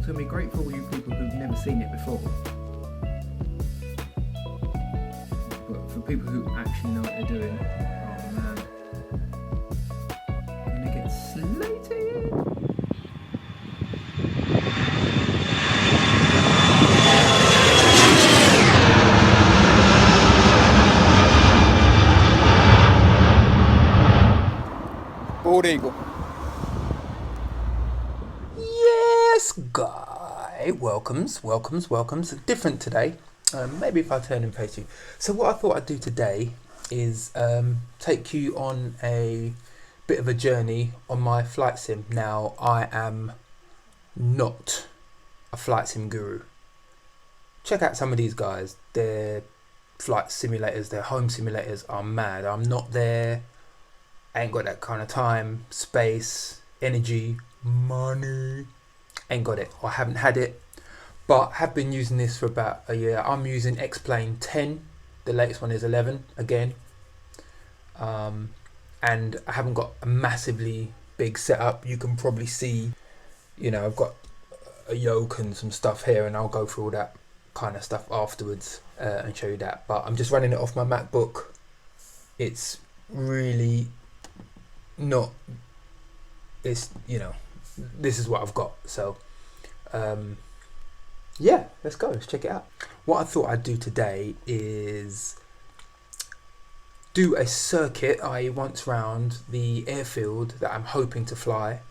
it's going to be great for all you people who've never seen it before. But for people who actually know what they're doing, oh man, I'm going to get slated. baldEagle. Yes, guy. Welcomes. Different today. Maybe if I turn and face you. So what I thought I'd do today is take you on a bit of a journey on my flight sim. Now, I am not a flight sim guru. Check out some of these guys. Their flight simulators, their home simulators are mad. I'm not there. I ain't got that kind of time, space, energy, money. Ain't got it, or haven't had it, but have been using this for about a year. I'm using X-Plane 10. The latest one is 11 again. And I haven't got a massively big setup. You can probably see, you know, I've got a yoke and some stuff here, and I'll go through all that kind of stuff afterwards and show you that. But I'm just running it off my MacBook. It's really not, it's, you know, this is what I've got. So yeah, let's go, let's check it out. What I thought I'd do today is do a circuit, i.e. once round the airfield that I'm hoping to fly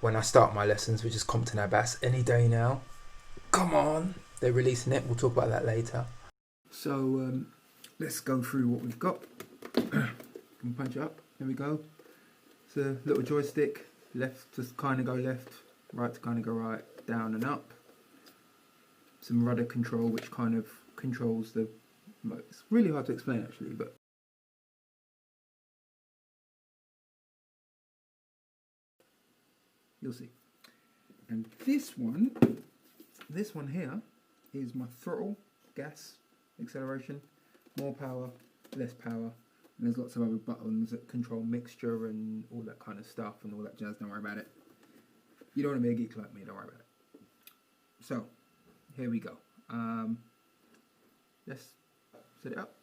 when I start my lessons, which is Compton Abbas, any day now. Come on, they're releasing it, we'll talk about that later. So let's go through what we've got. Can we punch it up? There we go. It's a little joystick, left to kind of go left, right to kind of go right, down and up. Some rudder control which kind of controls the, it's really hard to explain actually, but you'll see. And this one here is my throttle, gas, acceleration, more power, less power. And there's lots of other buttons that control mixture and all that kind of stuff and all that jazz. Don't worry about it. You don't want to be a geek like me, don't worry about it. So, here we go. Let's set it up.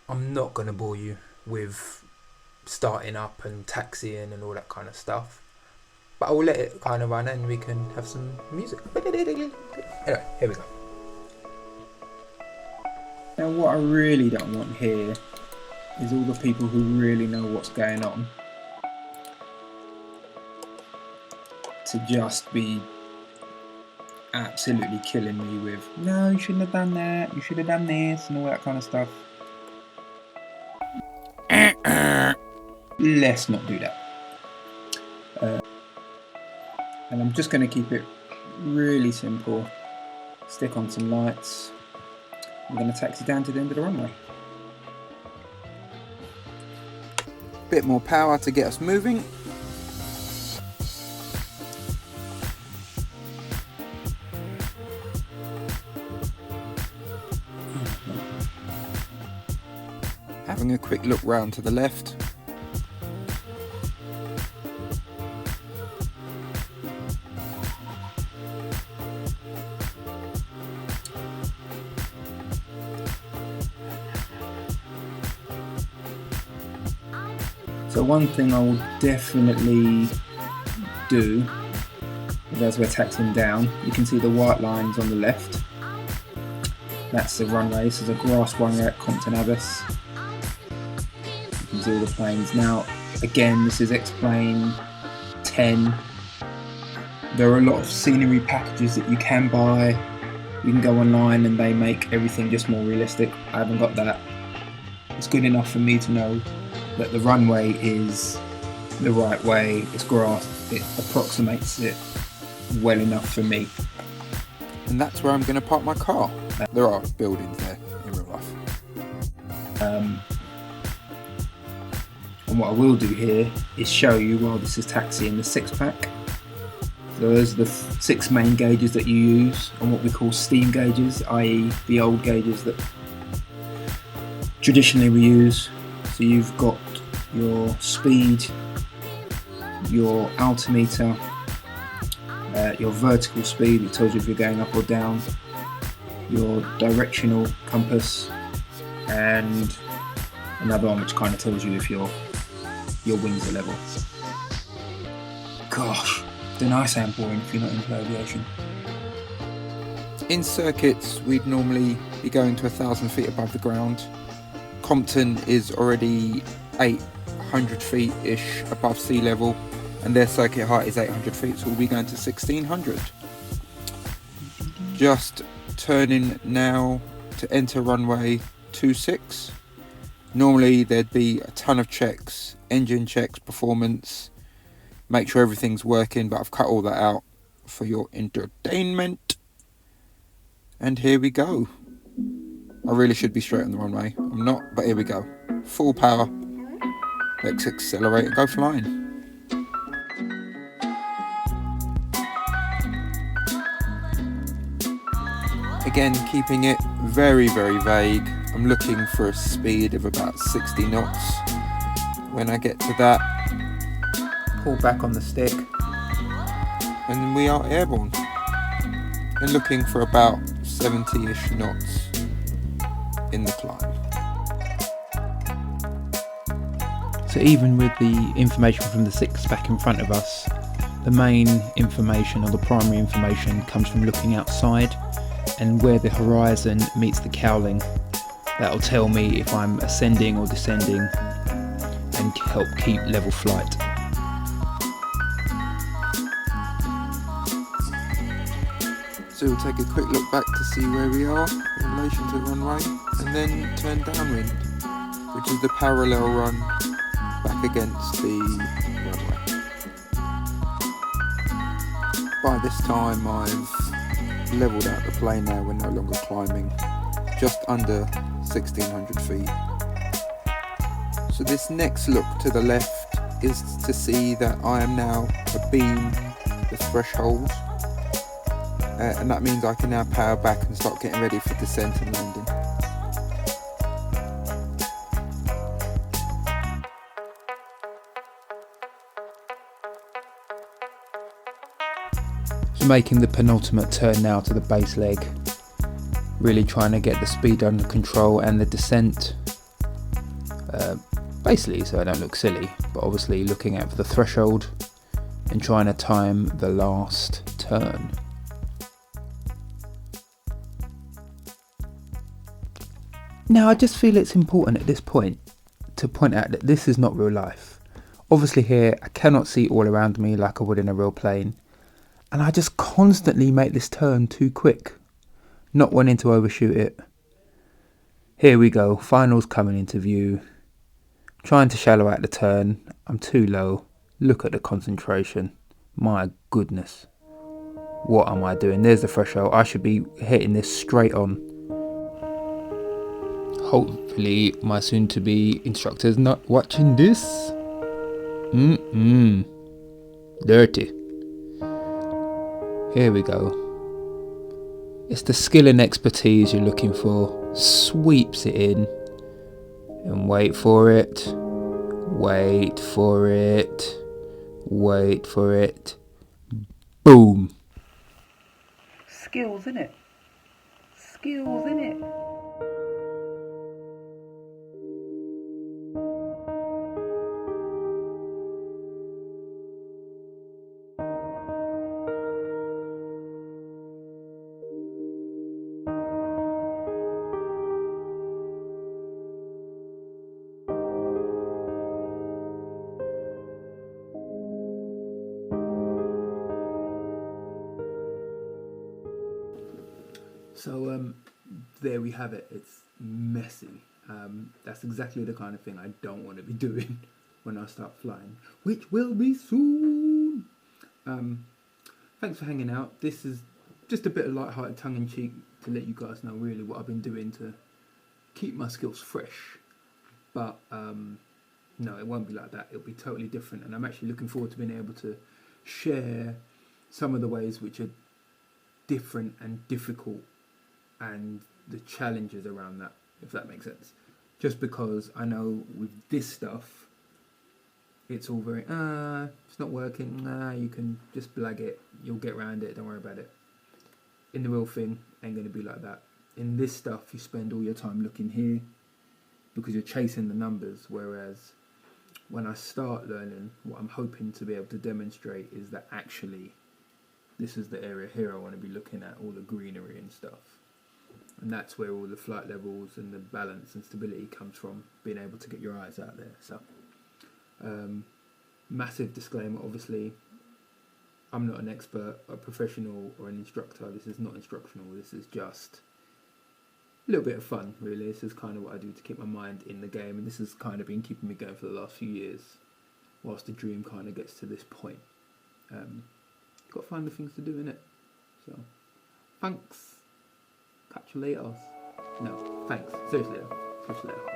I'm not going to bore you with starting up and taxiing and all that kind of stuff, but I will let it kind of run and we can have some music. Anyway, here we go. Now what I really don't want here is all the people who really know what's going on to just be absolutely killing me with, no, you shouldn't have done that, you should have done this, and all that kind of stuff. Let's not do that. And I'm just going to keep it really simple. Stick on some lights. I'm going to taxi down to the end of the runway. Bit more power to get us moving. Having a quick look round to the left. So one thing I will definitely do as we're taxiing down, you can see the white lines on the left. That's the runway. This is a grass runway at Compton Abbas. You can see all the planes. Now, again, this is X-Plane 10. There are a lot of scenery packages that you can buy. You can go online and they make everything just more realistic. I haven't got that. It's good enough for me to know that the runway is the right way, it's grass, it approximates it well enough for me. And that's where I'm going to park my car. There are buildings there in real life. And what I will do here is show you while this is taxiing the 6-pack. So those are the 6 main gauges that you use on what we call steam gauges, i.e. the old gauges that traditionally we use. So you've got your speed, your altimeter, your vertical speed, it tells you if you're going up or down, your directional compass, and another one which kind of tells you if your wings are level. Gosh, then I sound boring if you're not into aviation. In circuits, we'd normally be going to 1,000 feet above the ground. Compton is already 800 feet-ish above sea level, and their circuit height is 800 feet, so we'll be going to 1,600. Just turning now to enter runway 26. Normally there'd be a ton of checks, engine checks, performance, make sure everything's working, but I've cut all that out for your entertainment. And here we go. I really should be straight on the runway. I'm not, but here we go. Full power. Let's accelerate and go flying. Again, keeping it very, very vague. I'm looking for a speed of about 60 knots. When I get to that, Pull back on the stick. and then we are airborne. And looking for about 70-ish knots in the climb. So even with the information from the 6 back in front of us, the main information or the primary information comes from looking outside and where the horizon meets the cowling. That'll tell me if I'm ascending or descending and help keep level flight. So we'll take a quick look back to see where we are in relation to the runway, and then turn downwind, which is the parallel run back against the runway. By this time I've levelled out the plane now, we're no longer climbing, just under 1,600 feet. So this next look to the left is to see that I am now abeam the threshold. And that means I can now power back and start getting ready for descent and landing. So making the penultimate turn now to the base leg, really trying to get the speed under control and the descent, basically so I don't look silly, but obviously looking out for the threshold and trying to time the last turn. Now I just feel it's important at this point to point out that this is not real life. Obviously here I cannot see all around me like I would in a real plane, and I just constantly make this turn too quick, not wanting to overshoot it. Here we go, finals coming into view. Trying to shallow out the turn, I'm too low. Look at the concentration, my goodness. What am I doing? There's the threshold, I should be hitting this straight on. Hopefully my soon-to-be instructor's not watching this. Dirty. Here we go. It's the skill and expertise you're looking for. Sweeps it in. And wait for it. Wait for it. Wait for it. Boom. Skills, innit? Skills, innit? So there we have it. It's messy. That's exactly the kind of thing I don't want to be doing when I start flying, which will be soon. Thanks for hanging out. This is just a bit of light-hearted tongue-in-cheek to let you guys know really what I've been doing to keep my skills fresh. But no, it won't be like that. It'll be totally different, and I'm actually looking forward to being able to share some of the ways which are different and difficult and the challenges around that, if that makes sense. Just because I know with this stuff it's all very, it's not working, you can just blag it, you'll get around it, don't worry about it. In the real thing, ain't going to be like that. In this stuff, you spend all your time looking here because you're chasing the numbers, whereas when I start learning, what I'm hoping to be able to demonstrate is that actually this is the area here I want to be looking at, all the greenery and stuff. And that's where all the flight levels and the balance and stability comes from, being able to get your eyes out there. So, massive disclaimer, obviously, I'm not an expert, a professional or an instructor. This is not instructional, this is just a little bit of fun, really. This is kind of what I do to keep my mind in the game, and this has kind of been keeping me going for the last few years, whilst the dream kind of gets to this point. You've got to find the things to do in it. So, thanks. Catch you later. No, thanks. Seriously, catch you later.